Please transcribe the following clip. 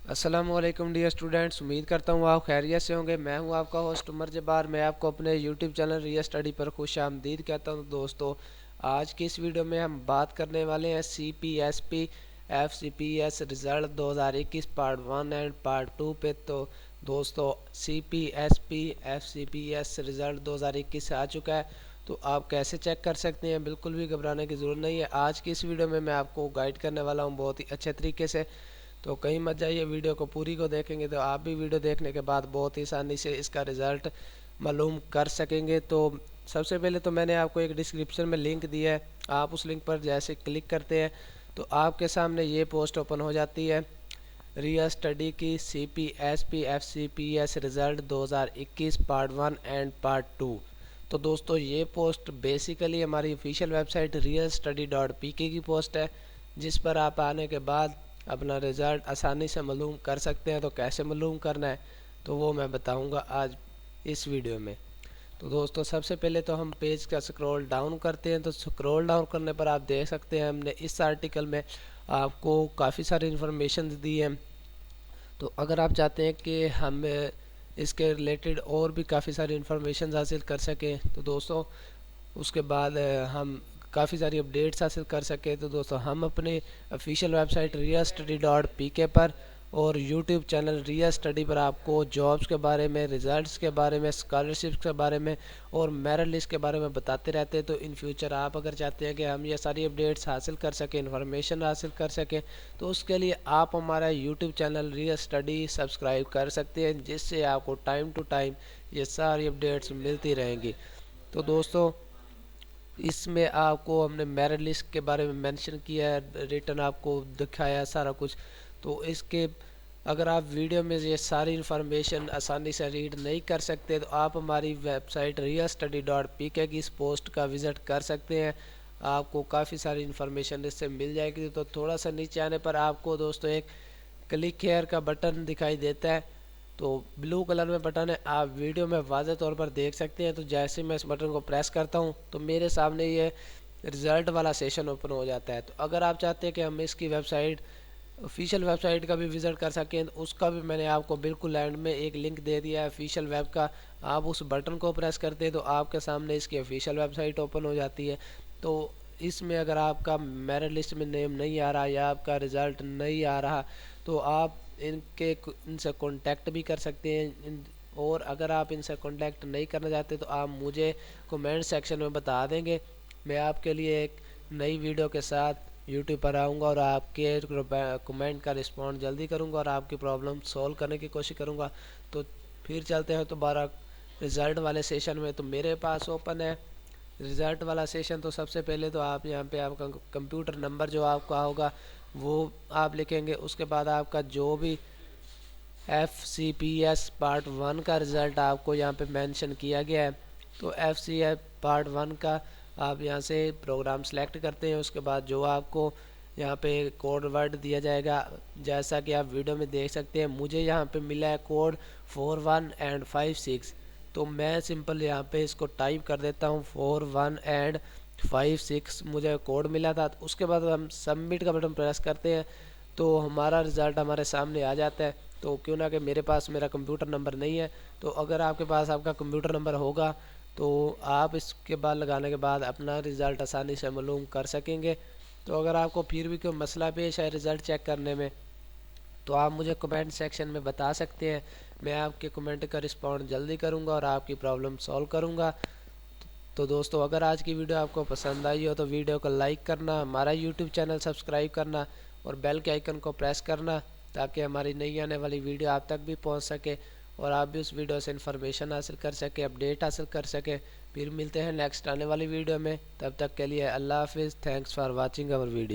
अस्सलामुअलैकुम dear students, उम्मीद करता हूँ आप खैरियत से होंगे। मैं हूँ आपका होस्ट उमर जब्बार। मैं आपको अपने यूट्यूब चैनल रिया स्टडी पर खुश आमदीद कहता हूँ। दोस्तों, आज की इस वीडियो में हम बात करने वाले हैं CPSP FCPS result 2021 part 1 and part 2 पे। तो दोस्तों, CPSP FCPS रिज़ल्ट 2021 आ चुका है। तो आप कैसे चेक कर सकते हैं, बिल्कुल भी घबराने की ज़रूरत नहीं है। आज की इस वीडियो में मैं आपको गाइड करने वाला हूँ बहुत ही अच्छे तरीके से। तो कहीं मत जाइए, वीडियो को पूरी को देखेंगे तो आप भी वीडियो देखने के बाद बहुत ही आसानी से इसका रिज़ल्ट मालूम कर सकेंगे। तो सबसे पहले तो मैंने आपको एक डिस्क्रिप्शन में लिंक दिया है। आप उस लिंक पर जैसे क्लिक करते हैं तो आपके सामने ये पोस्ट ओपन हो जाती है, रिया स्टडी की CPSP FCPS result 2021 part 1 and part 2। तो दोस्तों, ये पोस्ट बेसिकली हमारी ऑफिशियल वेबसाइट realstudy.pk की पोस्ट है, जिस पर आप आने के बाद अपना रिज़ल्ट आसानी से मालूम कर सकते हैं। तो कैसे मालूम करना है तो वो मैं बताऊंगा आज इस वीडियो में। तो दोस्तों, सबसे पहले तो हम पेज का स्क्रॉल डाउन करते हैं। तो स्क्रॉल डाउन करने पर आप देख सकते हैं हमने इस आर्टिकल में आपको काफ़ी सारी इन्फॉर्मेशन दी है। तो अगर आप चाहते हैं कि हम इसके रिलेटेड और भी काफ़ी सारी इन्फॉर्मेशन हासिल कर सकें, तो दोस्तों उसके बाद हम काफ़ी सारी अपडेट्स हासिल कर सके, तो दोस्तों हम अपने ऑफिशियल वेबसाइट रिया स्टडी डॉट पी के पर और यूट्यूब चैनल रिया स्टडी पर आपको जॉब्स के बारे में, रिज़ल्ट्स के बारे में, स्कॉलरशिप के बारे में और मेरिट लिस्ट के बारे में बताते रहते हैं। तो इन फ्यूचर आप अगर चाहते हैं कि हम ये सारी अपडेट्स हासिल कर सकें, इन्फॉर्मेशन हासिल कर सकें, तो उसके लिए आप हमारा यूट्यूब चैनल रिया स्टडी सब्सक्राइब कर सकते हैं, जिससे आपको टाइम टू टाइम ये सारी अपडेट्स मिलती रहेंगी। तो दोस्तों, इसमें आपको हमने मेरिट लिस्ट के बारे में मेंशन किया है, रिटर्न आपको दिखाया है सारा कुछ। तो इसके अगर आप वीडियो में ये सारी इन्फॉर्मेशन आसानी से रीड नहीं कर सकते तो आप हमारी वेबसाइट realstudy.pk की इस पोस्ट का विज़िट कर सकते हैं। आपको काफ़ी सारी इन्फॉर्मेशन इससे मिल जाएगी। तो थोड़ा सा नीचे आने पर आपको दोस्तों एक क्लिक हेयर का बटन दिखाई देता है। तो ब्लू कलर में बटन है, आप वीडियो में वाज़ेह तौर पर देख सकते हैं। तो जैसे मैं इस बटन को प्रेस करता हूं तो मेरे सामने ये रिज़ल्ट वाला सेशन ओपन हो जाता है। तो अगर आप चाहते हैं कि हम इसकी वेबसाइट, ऑफिशियल वेबसाइट का भी विज़िट कर सकें, तो उसका भी मैंने आपको बिल्कुल एंड में एक लिंक दे दिया है ऑफिशियल वेब का। आप उस बटन को प्रेस करते हैं तो आपके सामने इसकी ऑफिशियल वेबसाइट ओपन हो जाती है। तो इसमें अगर आपका मेरिट लिस्ट में नेम नहीं आ रहा या आपका रिज़ल्ट नहीं आ रहा तो आप इनसे कांटेक्ट भी कर सकते हैं। और अगर आप इनसे कांटेक्ट नहीं करना चाहते तो आप मुझे कमेंट सेक्शन में बता देंगे। मैं आपके लिए एक नई वीडियो के साथ यूट्यूब पर आऊँगा और आपके कमेंट का रिस्पॉन्ड जल्दी करूँगा और आपकी प्रॉब्लम सॉल्व करने की कोशिश करूँगा। तो फिर चलते हैं दोबारा रिज़ल्ट वाले सेशन में। तो मेरे पास ओपन है रिज़ल्ट वाला सेशन। तो सबसे पहले तो आप यहाँ पे आपका कंप्यूटर नंबर जो आपका होगा वो आप लिखेंगे। उसके बाद आपका जो भी FCPS पार्ट 1 का रिज़ल्ट आपको यहाँ पे मेंशन किया गया है, तो FCPS पार्ट 1 का आप यहाँ से प्रोग्राम सेलेक्ट करते हैं। उसके बाद जो आपको यहाँ पे कोड वर्ड दिया जाएगा, जैसा कि आप वीडियो में देख सकते हैं, मुझे यहाँ पे मिला है कोड 41 एंड 56। तो मैं सिंपल यहाँ पे इसको टाइप कर देता हूँ 41 एंड 56 मुझे कोड मिला था। तो उसके बाद हम सबमिट का बटन प्रेस करते हैं तो हमारा रिज़ल्ट हमारे सामने आ जाता है। तो क्यों ना कि मेरे पास मेरा कंप्यूटर नंबर नहीं है, तो अगर आपके पास आपका कंप्यूटर नंबर होगा तो आप इसके बाद लगाने के बाद अपना रिज़ल्ट आसानी से मालूम कर सकेंगे। तो अगर आपको फिर भी कोई मसला पेश है रिज़ल्ट चेक करने में तो आप मुझे कमेंट सेक्शन में बता सकते हैं। मैं आपके कमेंट का रिस्पॉन्ड जल्दी करूंगा और आपकी प्रॉब्लम सॉल्व करूंगा। तो दोस्तों, अगर आज की वीडियो आपको पसंद आई हो तो वीडियो को लाइक करना, हमारा यूट्यूब चैनल सब्सक्राइब करना और बेल के आइकन को प्रेस करना, ताकि हमारी नई आने वाली वीडियो आप तक भी पहुंच सके और आप भी उस वीडियो से इन्फॉर्मेशन हासिल कर सके, अपडेट हासिल कर सके। फिर मिलते हैं नेक्स्ट आने वाली वीडियो में, तब तक के लिए अल्लाह हाफिज़। Thanks for watching our video.